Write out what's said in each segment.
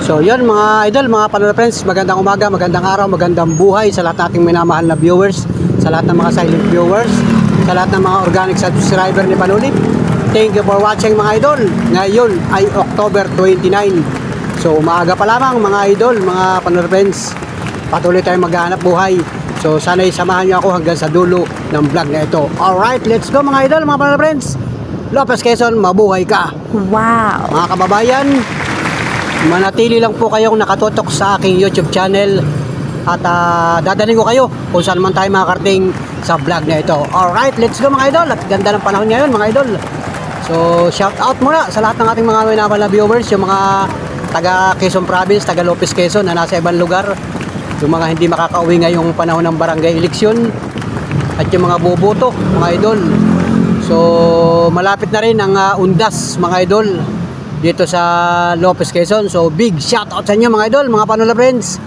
So yun mga idol, mga Panula friends, magandang umaga, magandang araw, magandang buhay sa lahat nating minamahal na viewers, sa lahat ng mga silent viewers, sa lahat ng mga organic subscriber ni Panuli. Thank you for watching mga idol. Ngayon ay October 29. So umaga pa lamang mga idol, mga Panula friends. Patuloy tayong maghahanap buhay. So sana'y samahan niyo ako hanggang sa dulo ng vlog na ito. Alright, let's go mga idol, mga Panula friends. Lopez Quezon, mabuhay ka. Wow! Mga kababayan, manatili lang po kayong nakatutok sa aking YouTube channel at dadaling ko kayo kung saan man tayo makakarating sa vlog na ito. Alright, let's go mga idol. At ganda ng panahon ngayon mga idol. So shout out muna sa lahat ng ating mga minamahal na viewers, yung mga taga Quezon Province, taga Lopez Quezon na nasa ibang lugar, yung mga hindi makakauwi ngayong panahon ng barangay eleksyon, at yung mga boboto mga idol. So malapit na rin ang undas mga idol dito sa Lopez Quezon. So big shout out sa inyo mga idol, mga Panula friends.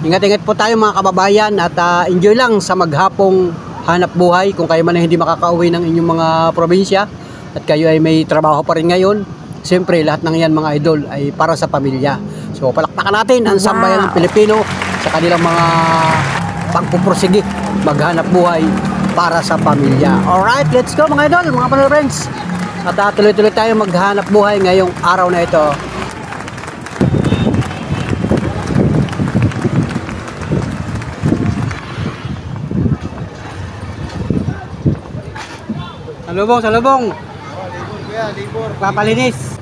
Ingat-ingat po tayo mga kababayan at enjoy lang sa maghapong hanap buhay kung kayo man ay hindi makakauwi ng inyong mga probinsya at kayo ay may trabaho pa rin ngayon. Siyempre lahat ng yan mga idol ay para sa pamilya. So palakpakan natin ang sambayan ng Pilipino sa kanilang mga pagpupursige maghanap buhay para sa pamilya. Alright, let's go mga idol, mga Panula friends. At tuloy-tuloy tayo maghanap buhay ngayong araw na ito. Salubong, salubong. Libur kuya, libur. Papalinis.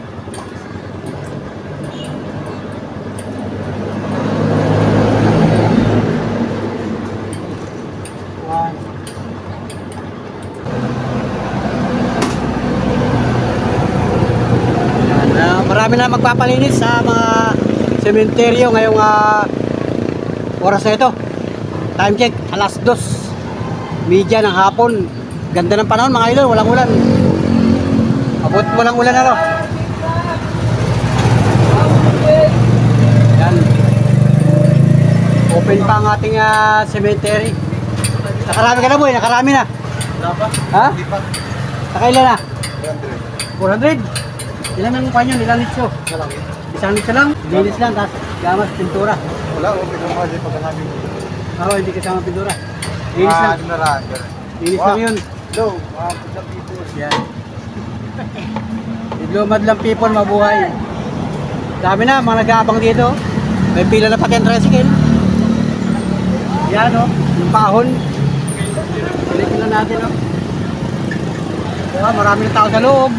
Marami na magpapalinis sa mga sementeryo ngayong oras na ito. Time check, alas 2:30 ng hapon. Ganda ng panahon mga idol, walang ulan. Abot walang ulan na ro. Yan. Open pa ang ating cemetery. Nakarami ka na boy, nakarami na. Wala pa? Ha? Hindi pa. Nakailan na? 400. 400? Ilan ang kanyo? Ilang litso? Malaki. Isang litso lang? Linis lang, tapos gamas, pintura. Wala, okay lang kasi pagkanabi. Oo, hindi kasama pintura. Linis lang. Ano na lang. Linis lang yun. Hello, mga pusa people. Yan. Lumad lang people, mabuhay. Dami na, mga nag-aabang dito. May pila na pati ang tricycle. Yan o, yung pahon. Ulitin na natin o. Diba, marami na tao sa loob.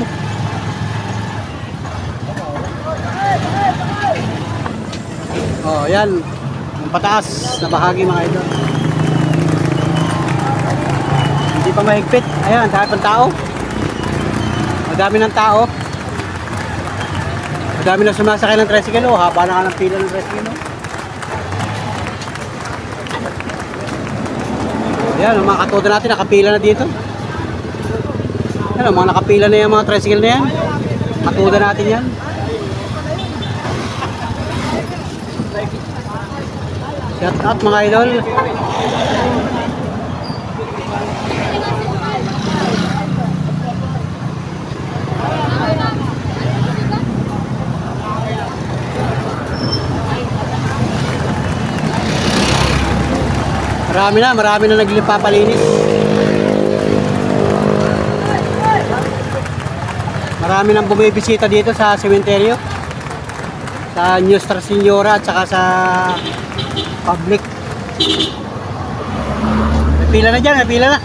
Oh, yan. Yung pataas na bahagi mga idol. Hindi pa mahigpit. Ayan, dahil pang tao. Madami ng tao. Madami na sumasakay ng tricycle. Oh, haba na ka ng pila ng tricycle. Oh. Ayan, ang mga katoda natin nakapila na dito. Ayan, ang mga nakapila na yung mga tricycle na yan. Katoda natin yan. Shout out mga idol. Marami na naglipapalinis. Marami nang bumibisita dito sa sementeryo, sa Nuestra Señora at saka sa public. May pila na dyan, may pila na.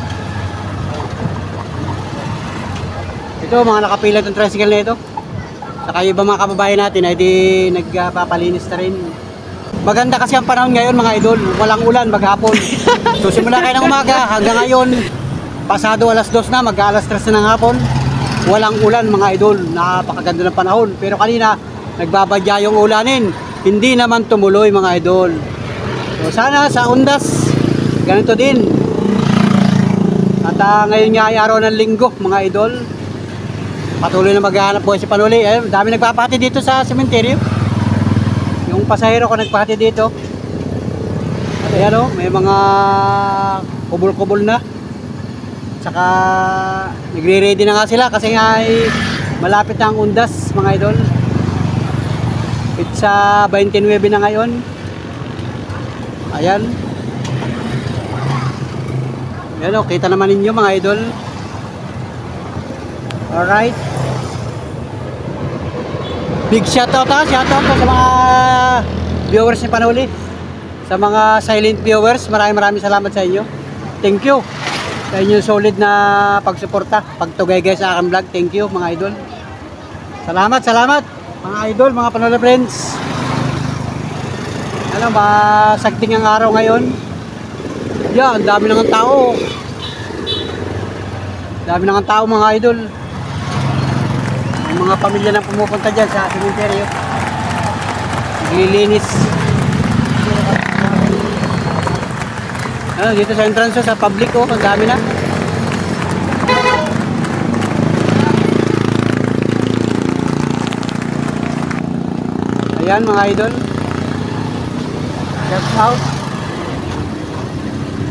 Ito, mga nakapila ng tricycle na ito. Saka yung iba mga kababayan natin ay di nagpapalinis na rin. Maganda kasi ang panahon ngayon mga idol, walang ulan maghapon. So simula kayo ng umaga hanggang ngayon, pasado alas 2 na, mag-alas 3 na ng hapon, walang ulan mga idol. Napakaganda ng panahon. Pero kanina, nagbabadya yung ulanin, hindi naman tumuloy mga idol. So sana sa undas, ganito din. At ngayon nga ay araw ng linggo mga idol. Patuloy na maghahanap buhay si Panuli. Dami nagpapati dito sa sementeryo. Yung pasahero ko nagpati dito. At ayan o, may mga kubol-kubol na. Tsaka nagre-ready na nga sila kasi nga ay malapit na ang undas mga idol. sa 29 na ngayon. Ayan. Ayan o, kita naman ninyo mga idol. Alright. Big shoutout ha, shoutout po sa mga viewers ni Panuli. Sa mga silent viewers, maraming salamat sa inyo. Thank you sa inyong solid na pagsuporta, pagtugay sa aking vlog. Thank you mga idol. Salamat mga idol, mga Panuli friends. Ano, masagting ang araw ngayon. Yeah, ang dami ng tao. Dami ng tao mga idol. Ang mga pamilya na pumupunta dyan sa cemetery. Naglilinis. Dito sa entrance sa public ang dami na. Ayan mga idol. Church house.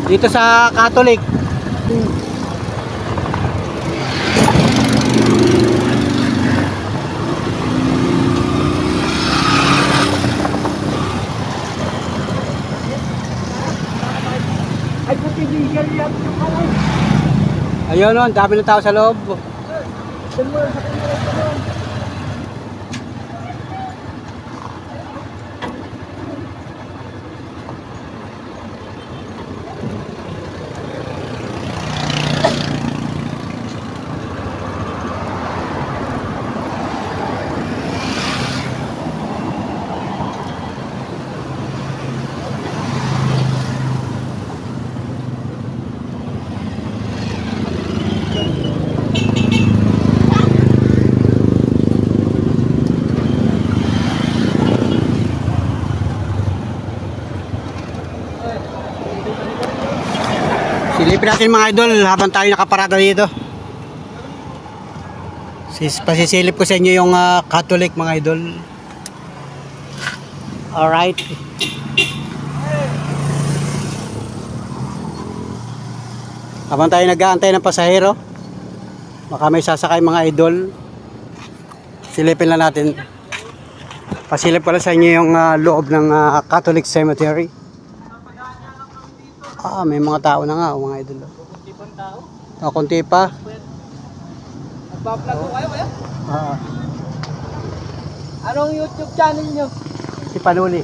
Dito sa Catholic. Ayun, ang dami ng tao sa loob. Silipin natin mga idol habang tayo nakaparada dito. Pasisilip ko sa inyo yung Catholic mga idol. Alright. Habang tayo nag-aantay ng pasahero, baka may sasakay mga idol. Silipin lang natin. Pasilip ko lang sa inyo yung loob ng Catholic Cemetery. May mga tao na nga, mga idol. Kunti pang tao? Kunti pa. Nagpa-vlog ko kayo kaya? Anong YouTube channel nyo? Si Panuli.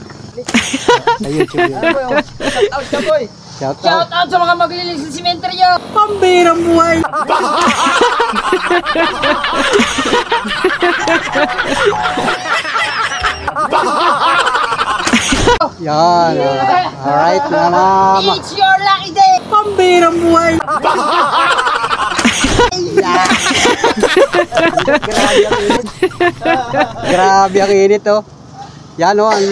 Sa YouTube yun. Ano yung shout out ka boy? Shout out. Shout out sa mga maglilinis sa sementeryo! Pambirang buhay! Yan. Alright, It's your lucky day! pambirang buhay! Grabe ang init oh. Yan oh, ang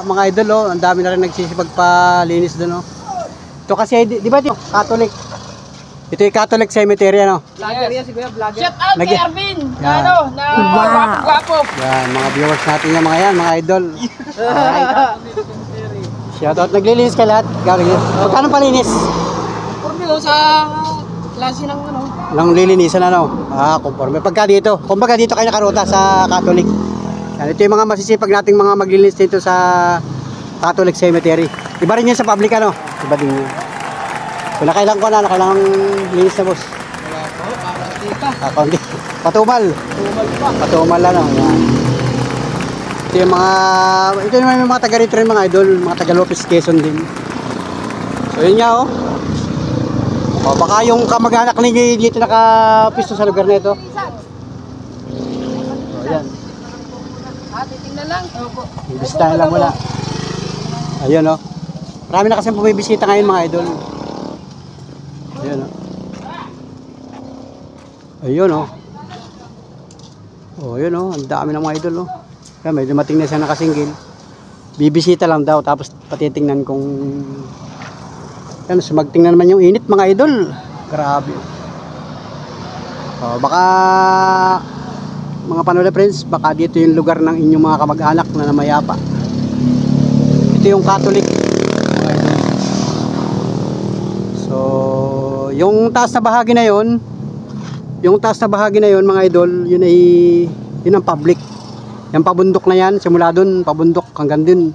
mga idol oh, ang dami na rin nagsisipagpalinis doon oh. Ito kasi di ba ito Catholic? Ito yung Catholic Cemetery ano. Vlogger yan si Kuya, vlogger. Shout out kay Lagi- Arvin! Yan. Na gwapo-gwapo! Yan, mga viewers natin yan mga idol. Shoutout, naglilinis ka lahat. Magkano palinis? Pormilo sa klase ng ano. Lang lilinisan ano? Conforme. Kumbaga dito kayo nakaruta sa Catholic. Yan, ito yung mga masisipag nating mga maglilinis dito sa Catholic Cemetery. Iba rin yan sa public ano? Iba din yun. Kung nakailang linis na boss. Konti. Patumal. Patumal ano. Yan. Ito naman yung mga taga rito rin mga idol, mga taga Lopez Quezon din. So yun nga oh. Baka yung kamag-anak ninyo dito nakapisto sa lugar na ito. Ayan. Titingnan lang. Imbisitahin lang muna. Ayun oh. Marami na kasi bumibisita ngayon mga idol. Ayun oh. Ayun oh. Oh, yun oh, ang dami ng mga idol oh. Kaya may dumating na siya nakasinggil. Bibisita lang daw tapos patitingnan kung yan, sumagtingnan naman yung init mga idol. Grabe. Baka mga Panuli friends, baka dito yung lugar ng inyong mga kamag-anak na namayapa. Ito yung Catholic. So, yung taas na bahagi na yon, mga idol, yun ang public. Yung pabundok na yan, simula dun, pabundok hanggang dun.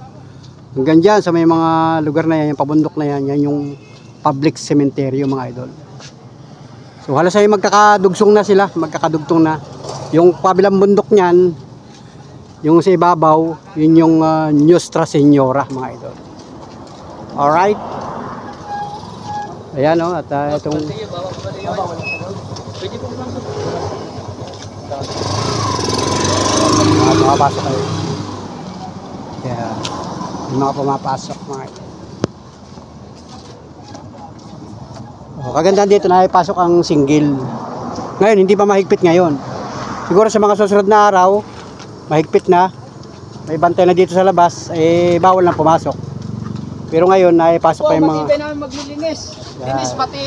Hanggang dyan sa may mga lugar na yan, yung pabundok na yan, yan yung public cemetery mga idol. So halos ay magkakadugsong na sila, magkakadugtong na. Yung kabilang bundok niyan, yung sa ibabaw, yun yung Nuestra Señora mga idol. Alright. Ayan o, at itong makapasok kayo. Yeah. Yung mga pumapasok mga idol. Kagandahan dito na ipasok ang single. Ngayon hindi pa mahigpit ngayon. Siguro sa mga susunod na araw mahigpit na. May bantay na dito sa labas, bawal na pumasok. Pero ngayon naipasok pa yung mga matibay namin maglilinis. Yeah. Linis pati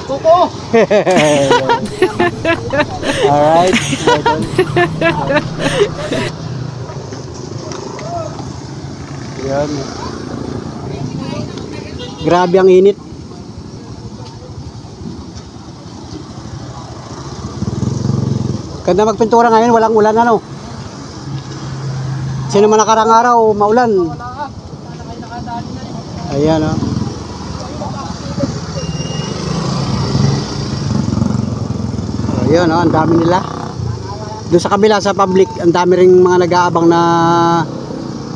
kuko. Alright. Yan. Grabe ang init. Ganda magpintura ngayon, walang ulan ano. Sino man nakarang araw, maulan. Ayan o. Ayan o, ang dami nila. Doon sa kabila, sa public, ang dami ring mga nag-aabang na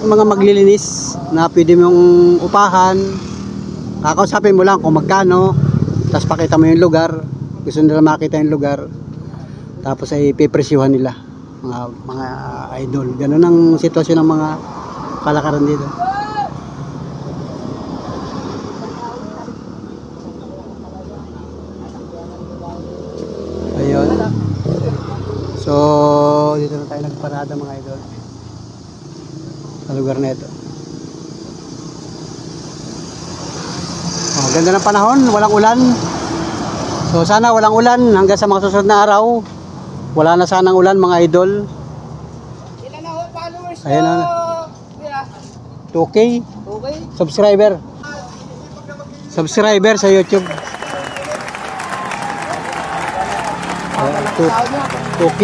mga maglilinis na pwede mong upahan. Kakausapin mo lang kung magkano, tapos pakita mo yung lugar. Gusto nila makita yung lugar. Tapos ay pipresyuhan nila mga idol. Ganun ang sitwasyon ng mga kalakaran dito. Ayun. So, dito na tayo nagparada mga idol. Sa lugar na ito. Oh, ganda ng panahon, walang ulan. So sana walang ulan hanggang sa mga susunod na araw. Wala na sanang ulan mga idol. Ilan na ho followers ko? Ayan na. 2K Okay. subscriber sa YouTube. 2K.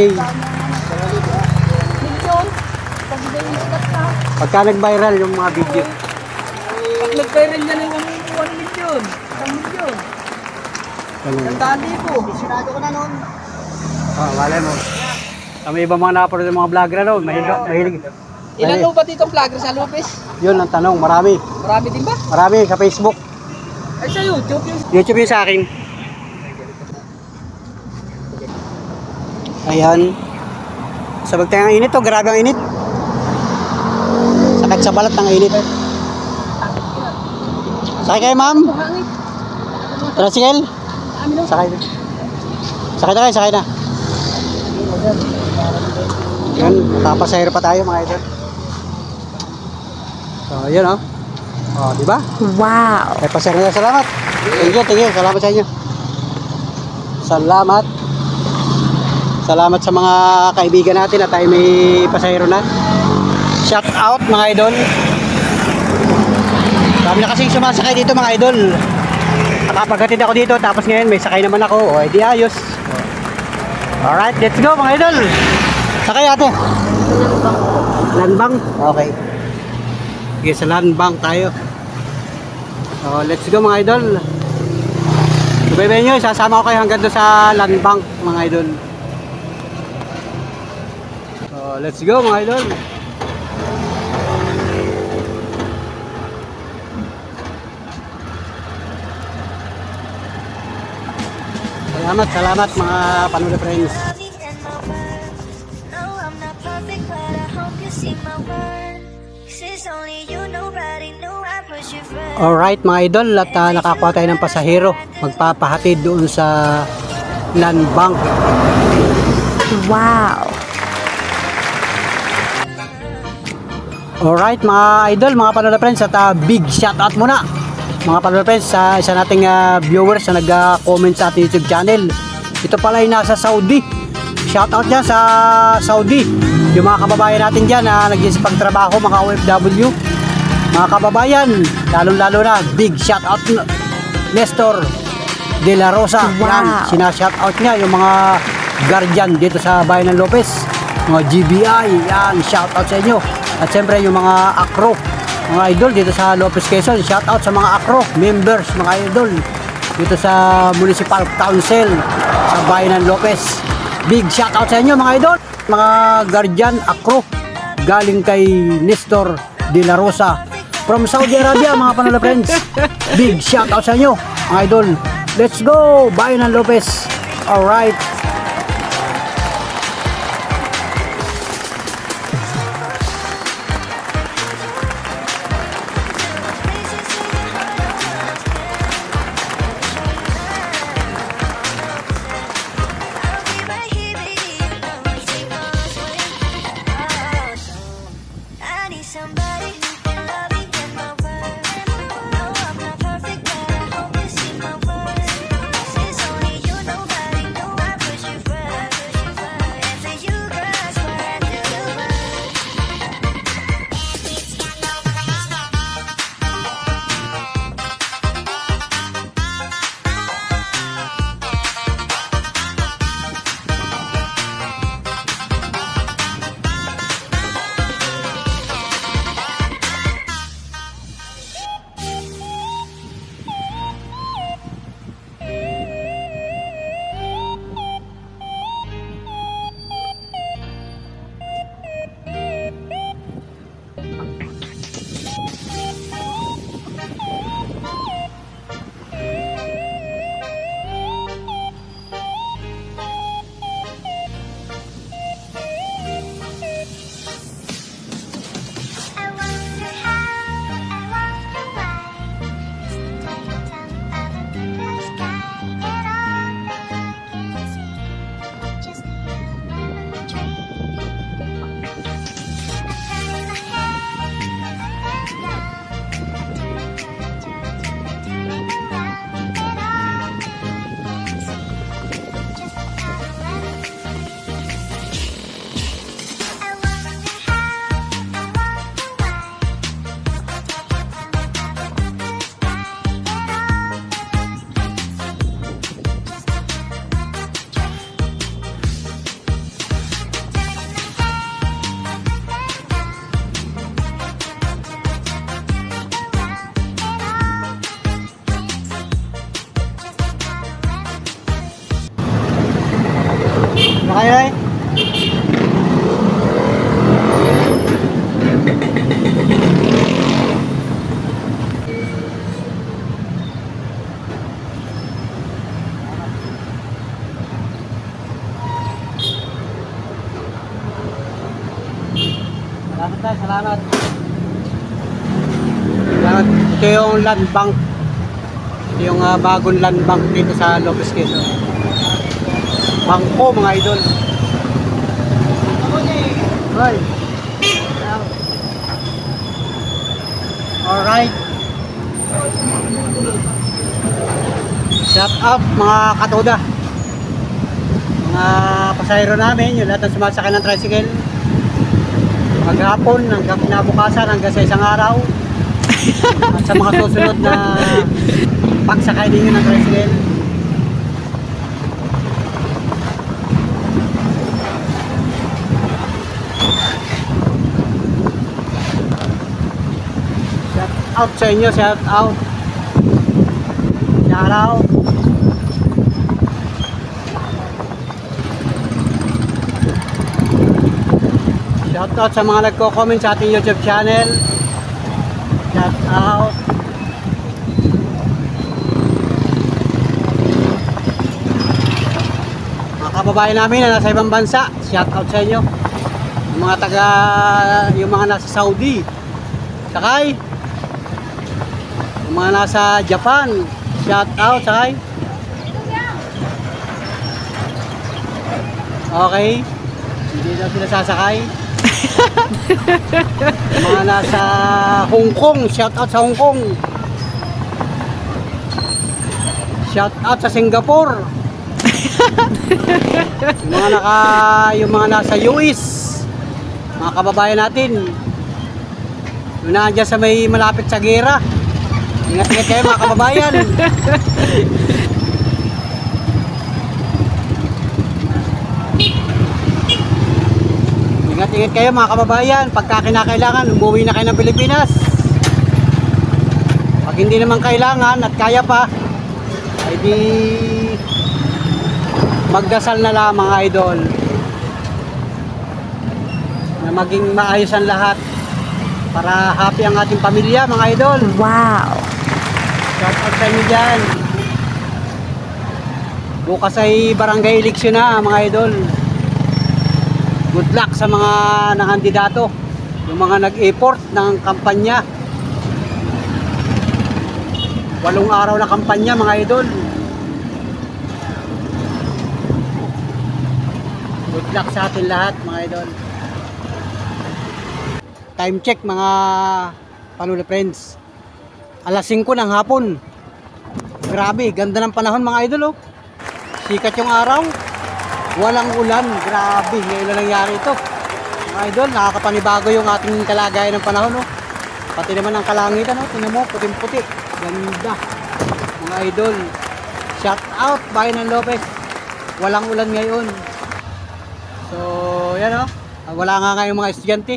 Pagka nag-viral yung mga video. Pag nag-viral niya ng 1 million, 1 million. Tandaan po. Sinado ko na noon. Malay mo. Kami iba mga na-upload ng mga vlogger na noon. Mahilig. Ilan ho ba dito vlogger sa Lopez? Yun ang tanong, marami. Marami din ba? Marami sa Facebook. Ay sa YouTube yung... YouTube yung sa akin. Ayan. Sabag tayo ang init to, grabe ang init. Sakit sa balat ng init. Sakay kayo ma'am? Tricycle? Sakay na. Sakay na. Yan, tapasahero pa tayo mga idol. So, yun o. Oh, di ba? Wow. Ay, pasahero na, salamat. Thank you. Salamat sa inyo. Salamat. Salamat sa mga kaibigan natin at tayo may pasahero na. Shout out mga idol. Dami na kasing sumasakay dito mga idol. Nakapaghatid ako dito tapos ngayon may sakay naman ako. O, edi ayos. Alright, let's go mga idol. Sakay ate. Landbang? Okay. Sige, sa landbang tayo. So, let's go mga idol. Subaybayin nyo, sasama ko kayo hanggang doon sa landbang mga idol. So, let's go mga idol. Salamat mga Panula friends. Alright mga idol, at nakakuha tayo ng pasahero. Magpapahatid doon sa land bank. Wow. Alright mga idol, mga Panula friends, at big shout out muna mga Panula friends sa isa nating viewers na nag-comment sa ating YouTube channel. Ito pala ay nasa Saudi. Shout out dyan sa Saudi. Yung mga kababayan natin dyan na nag-isipagtrabaho, mga OFW, mga kababayan, lalong-lalo na big shout out Nestor De La Rosa. Wow. Yan, sina-shout out niya yung mga guardian dito sa bayan ng Lopez, mga GBI, yan, shout out sa inyo. At siyempre yung mga acro, mga idol dito sa Lopez Quezon, shout out sa mga acro members, mga idol dito sa Municipal Council sa Bayan ng Lopez. Big shout out sa inyo mga idol. Mga guardian acro galing kay Nestor De La Rosa from Saudi Arabia, mga Panola friends. Big shout out sa inyo mga idol. Let's go Bayan ng Lopez. Alright. Somebody who can love me in my world. No, I'm not perfect, but I hope you see my worth. Since only you, nobody knew I push you first. And for you, girl, I swear I do the Nakaya salamat tayo, salamat. Salamat. Ito yung land bank. Ito yung bagong land bank dito sa Lopez Quezon. Bangko mga idol. Right. Alright. Shout out mga katoda. Mga pasahero namin, yung lahat ng sumasakay ng tricycle. Maghapon, hanggang kinabukasan, hanggang sa isang araw. At sa mga susunod na pagsakay ninyo ng tricycle. Shout out sa inyo, shout out. Shout out. Shout out sa mga nagko-comment sa ating YouTube channel. Shout out. Mga kababayan namin na nasa ibang bansa, shout out sa inyo. Yung mga nasa Saudi, sakay. Yung mga nasa Japan, shout out, sakay. Okay, hindi na sila sasakay. Mga nasa Hong Kong, shout out sa Hong Kong. Shout out sa Singapore. Yung mga nasa US, mga kababayan natin. Yung nandiyan sa may malapit sa gera. Ingat-ingat kayo mga kababayan. Ingat-ingat kayo mga kababayan. Pagka kinakailangan, umuwi na kayo ng Pilipinas. Pag hindi naman kailangan at kaya pa, ay di magdasal na lang mga idol na maging maayos ang lahat para happy ang ating pamilya mga idol. Wow! Shout out sa inyo dyan. Bukas ay barangay eleksyon na mga idol. Good luck sa mga nangandidato, yung mga nag-effort ng kampanya. 8 araw na kampanya mga idol. Good luck sa atin lahat mga idol. Time check mga Panuli friends. Alas 5 ng hapon. Grabe, ganda ng panahon mga idol oh. Sikat yung araw. Walang ulan. Grabe, ngayon na nangyari ito. Mga idol, nakakapanibago yung ating kalagayan ng panahon oh. Pati naman ang kalangitan oh. Tingnan mo, puting-puti. Ganda. Mga idol. Shout out Bayan ng Lopez. Walang ulan ngayon. So, yan oh. Wala nga ngayong mga estudyante.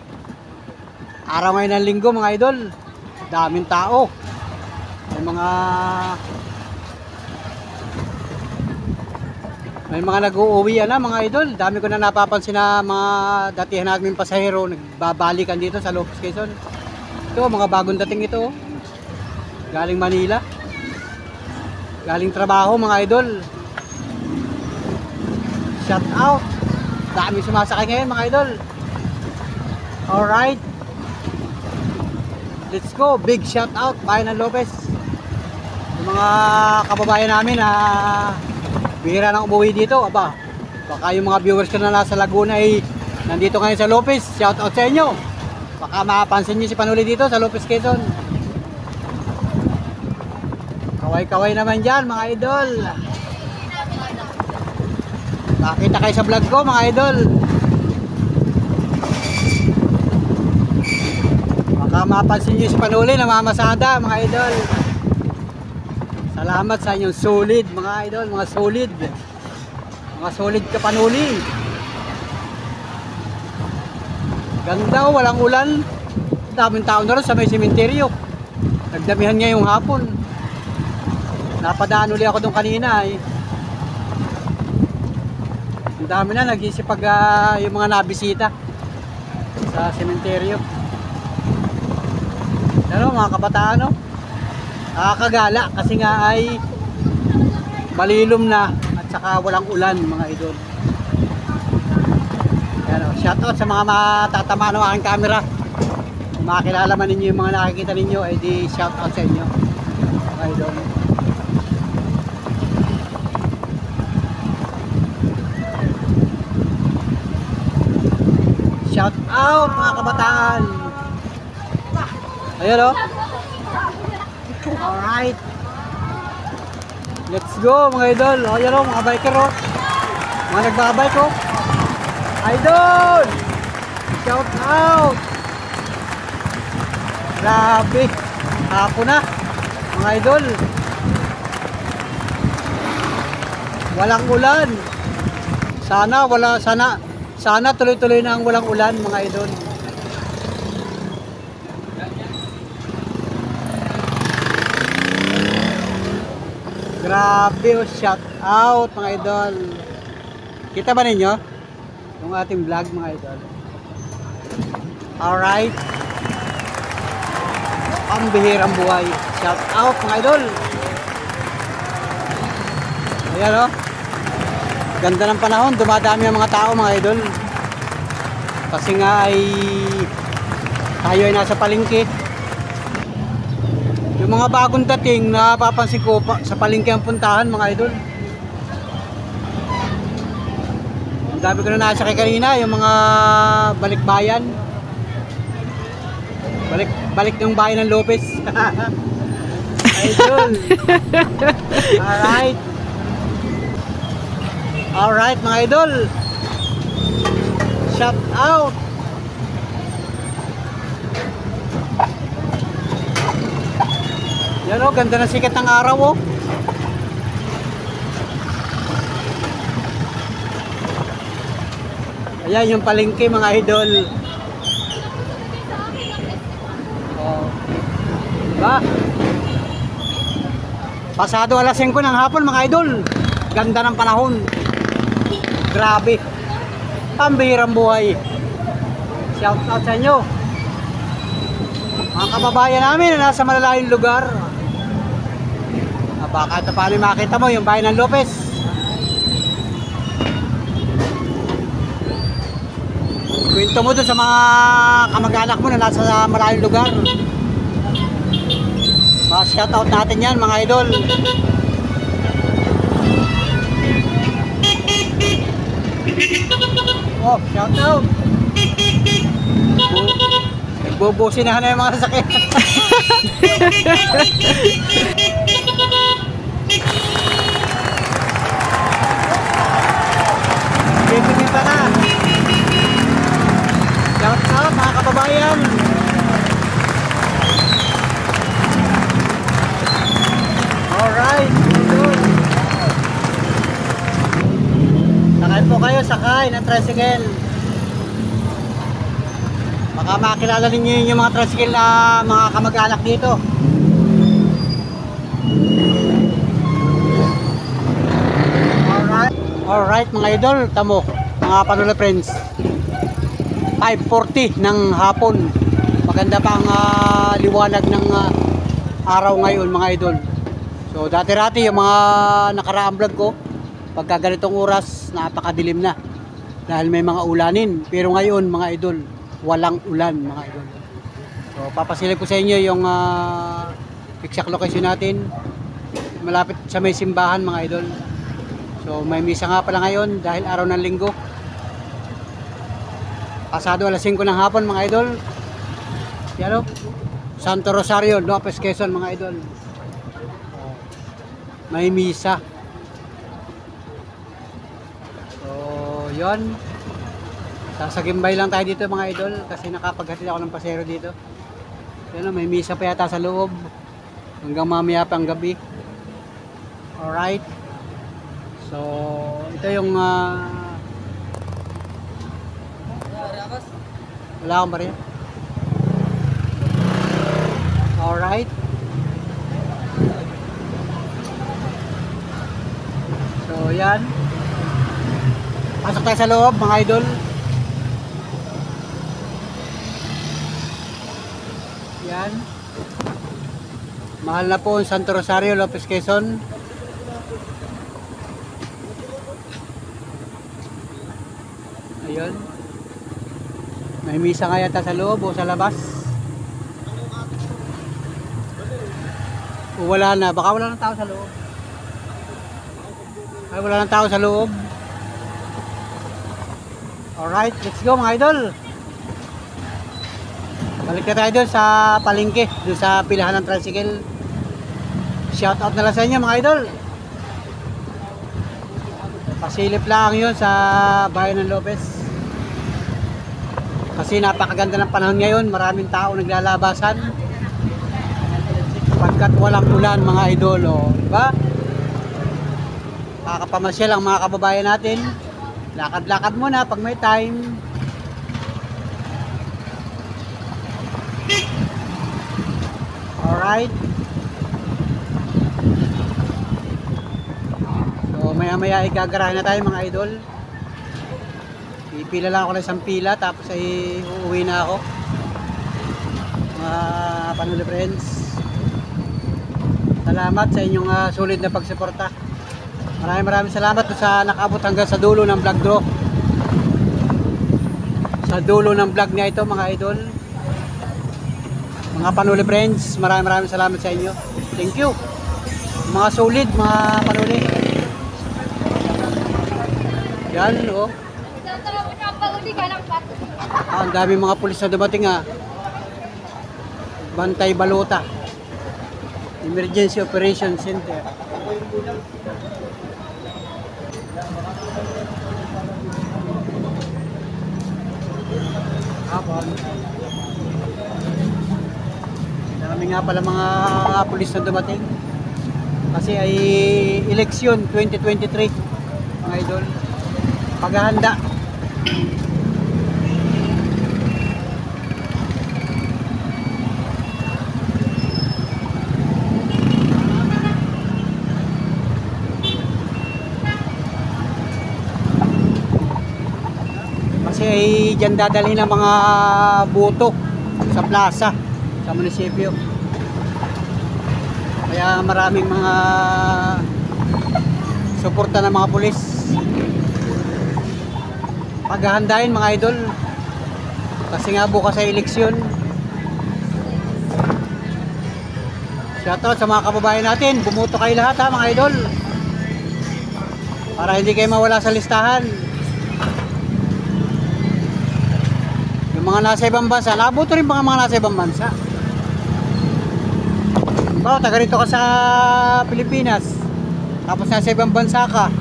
Araw ngayon ng linggo mga idol. Daming tao. May mga nag-uuwi na mga idol. Dami ko na napapansin na mga datihan namin pasahero nagbabalikan dito sa Lopez, Quezon. Ito mga bagong dating ito. Galing Manila. Galing trabaho mga idol. Shout out. Dami sumasakay ngayon mga idol. Alright. Let's go. Big shout out Bayan ng Lopez. Yung mga kababayan namin na bihira nang umuwi dito. Aba, baka yung mga viewers ko na nasa Laguna ay nandito ngayon sa Lopez. Shout out sa inyo. Baka mapapansin nyo si Panuli dito sa Lopez, Quezon. Kaway-kaway naman dyan mga idol. Nakita kayo sa vlog ko mga idol. Baka mapansin nyo si Panuli na mamasada mga idol. Salamat sa inyong solid mga idol. Mga solid. Mga solid ka Panuli. Ganda oh, walang ulan. Daming tao na rin sa may sementeryo. Nagdamihan ngayong hapon. Napadaan uli ako doon kanina eh. Ang dami na nag-isipag yung mga nabisita sa sementeryo. Ano mga kabataan no? Nakakagala kasi nga ay malilom na at saka walang ulan mga idol. Yan, shout out sa mga matatama ng aking camera. Kung makakilala man ninyo yung mga nakikita ninyo ay di shout out sa inyo mga idol. Shout out mga kabataan. Ayan o. Alright. Let's go mga idol. O yan o mga biker o. Mga nagbabike o. Idol! Shout out! Grabe. Ako na. Mga idol. Walang ulan. Sana tuloy-tuloy na ang walang ulan mga idol. Grabe oh, shout out mga idol. Kita ba ninyo yung ating vlog mga idol? Alright. Ang bihirang buhay. Shout out mga idol. Ayan oh. Ganda ng panahon, dumadami ang mga tao mga idol. Kasi nga ay tayo ay nasa palengke. Yung mga bagong dating napapansin ko sa palengke ang puntahan mga idol. Ang dami ko na nasakay kanina, yung mga balikbayan. Balik yung bayan ng Lopez. Idol. Alright. Alright mga idol. Shout out. Yan o, ganda ng sikat ng araw o. Ayan yung palengke mga idol. Oh. Diba? Pasado alas 5 ng hapon mga idol. Ganda ng panahon. Grabe. Pambihirang buhay. Shout out sa inyo. Mga kababayan namin na nasa malalayong lugar. Baka ito paano makita mo yung bayan ng Lopez. Kwento mo doon sa mga kamag-anak mo na nasa malayong lugar. Shout out natin yan mga idol. Oh, shout out. Bubusin na yung mga sasakyan. Pipinita na. Shout out mga kababayan. Alright. Sakay po kayo, sakay ng tricycle. Baka makilala ninyo yung mga tricycle na mga kamag-anak dito. Alright mga idol, tamo mga Panola friends. 5:40 ng hapon. Maganda pa ang liwanag ng araw ngayon mga idol. So dati-rati yung mga nakaraang vlog ko, pagka ganitong oras napakadilim na dahil may mga ulanin. Pero ngayon mga idol, walang ulan mga idol. So papasilip ko sa inyo yung exact location natin, malapit sa may simbahan mga idol. So may misa nga pala ngayon dahil araw ng linggo. Pasado alas 5 ng hapon mga idol. Yan o, Santo Rosario, Lopez, Quezon mga idol. May misa. So yun, sasagimbay lang tayo dito mga idol kasi nakapaghatid ako ng pasero dito. Yan o, may misa pa yata sa loob hanggang mamaya pang gabi. Alright. So ito yung wala akong bariya. Alright. So yan, pasok tayo sa loob mga idol. Yan, mahal na po ang Santo Rosario, Lopez, Quezon. Ayun, may misa nga yata sa loob o sa labas. O wala na, baka wala ng tao sa loob. Ay, wala ng tao sa loob. Alright, let's go mga idol. Balik na tayo doon sa palengke, doon sa pilahan ng tricycle. Shout out na lang sa inyo mga idol. Pasilip lang yun sa bayan ng Lopez. Kasi napakaganda ng panahon ngayon, maraming tao naglalabasan. Pagkat walang ulan mga idol, oh, diba? Kakapamasyal ang mga kababayan natin. Lakad-lakad muna pag may time. Alright. So maya-maya igagarahin na tayo mga idol. Pipila lang ako ng isang pila tapos ay uuwi na ako. Mga Panola friends, salamat sa inyong sulit na pagsuporta. Maraming salamat sa nakaabot hanggang sa dulo ng vlog draw. Sa dulo ng vlog niya ito mga idol. Mga Panola friends, maraming salamat sa inyo. Thank you. Mga solid, mga Panola. Yan, oh. Ang dami mga pulis na dumating Bantay Balota, Emergency Operation Center. Dami nga pala mga pulis na dumating kasi ay eleksyon 2023 mga idol. Paghahanda dyan dadalhin ng mga buto sa plaza, sa munisipyo. Kaya maraming mga suporta ng mga pulis. Paghahandain mga idol. Kasi nga bukas ay eleksyon. Shoutout sa mga kababayan natin. Bumuto kayo lahat ha mga idol. Para hindi kayo mawala sa listahan. Yung mga nasa ibang bansa, nabuto rin mga nasa ibang bansa. Bawa, taga rito ka sa Pilipinas. Tapos nasa ibang bansa ka.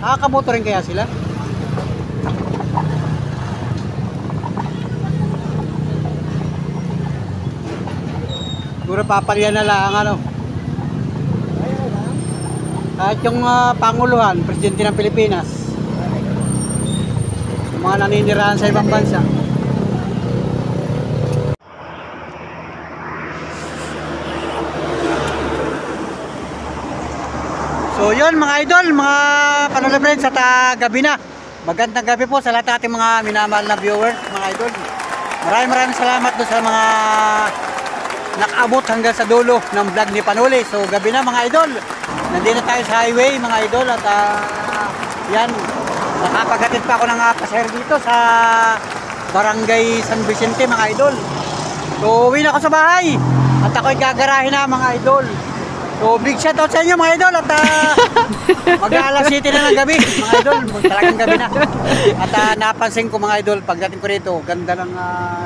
Nakakaboto rin kaya sila? Siguro papalian na lang ano. Kahit yung Panguluhan, Presidente ng Pilipinas. Yung mga naninirahan sa ibang bansa. So yun mga idol, mga Panola friends at gabi na. Magandang gabi po sa lahat ng ating mga minamahal na viewers, mga idol. Maraming salamat doon sa mga nakaabot hanggang sa dulo ng vlog ni Panuli. So gabi na mga idol. Nandito tayo sa highway mga idol at yan, nakapaghatid pa ako ng pasahero dito sa Barangay San Vicente mga idol. So uwi na ako sa bahay at ako'y gagarahin na mga idol. So big shoutout sa inyo mga idol at mag-aalas 7 na ng gabi mga idol, talagang gabi na. At napansin ko mga idol pagdating ko rito, ganda ng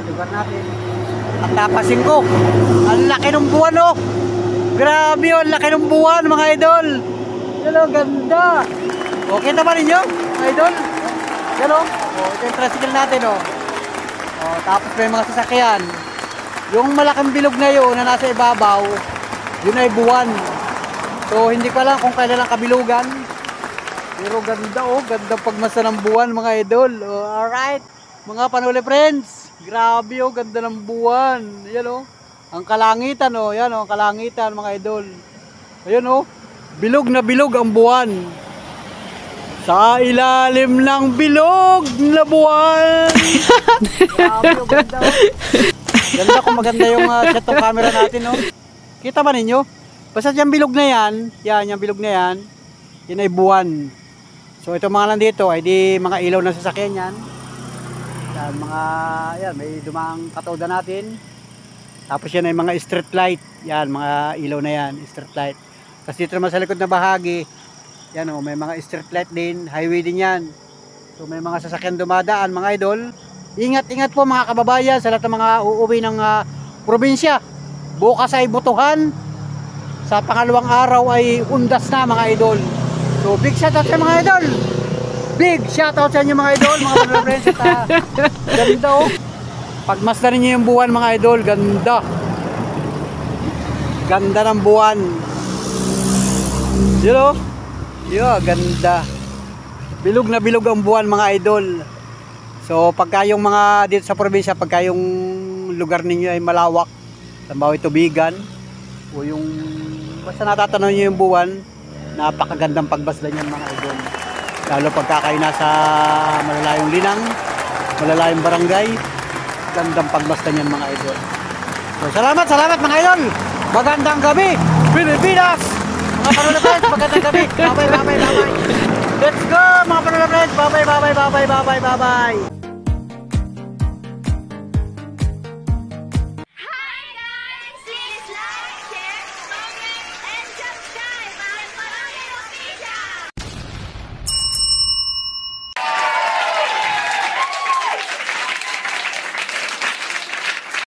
lugar natin. At napansin ko, ang laki ng buwan oh. Grabe oh, ang laki ng buwan mga idol. Yan oh, ganda. Okay naman ninyo mga idol. Yan oh, ito yung tricycle natin oh. Tapos may mga sasakyan. Yung malaking bilog na yun na nasa ibabaw, yun ay buwan. So hindi ko alam kung kailan lang kabilugan. Pero ganda oh, ganda pagmasa ng buwan mga idol. Alright, mga Panuli friends. Grabe oh, ganda ng buwan. Yan oh, ang kalangitan oh, yan oh, ang kalangitan mga idol. Ayun oh, bilog na bilog ang buwan. Sa ilalim ng bilog na buwan. Grabe oh, ganda oh. Ganda kung maganda yung shot ng camera natin oh. Kita ba ninyo? Basta yung bilog na yan, yung bilog na yan, yun ay buwan. So ito mga nandito ay di mga ilaw ng sasakyan yan. Yan, mga, yan, may dumaang katoda natin. Tapos yan ay mga street light. Yan, mga ilaw na yan, street light. Kasi dito naman sa likod na bahagi, yan o, may mga street light din, highway din yan. So may mga sasakyan dumadaan mga idol. Ingat-ingat po mga kababayan sa lahat ng mga uuwi ng probinsya. Bukas ay butuhan. Sa pangalawang araw ay undas na mga idol. So big shoutout sa mga idol. Big shoutout sa inyo mga idol, mga Panuli friends. Ganda oh. Pagmasdan niyo yung buwan mga idol, ganda. Ganda ng buwan. Yun oh. Yeah, ganda. Bilog na bilog ang buwan mga idol. So pagka yung mga dito sa probinsya, pagka yung lugar ninyo ay malawak, tambawi tubigan o yung basta natatanaw nyo yung buwan, napakagandang pagbasdan yan mga idol. Lalo pagka kayo nasa malalayong linang, malalayong barangay, gandang pagbasdan yan mga idol. So salamat mga idol. Magandang gabi Pilipinas. Mga Panuli friends, magandang gabi. Bye bye. Let's go mga Panuli friends. Bye bye.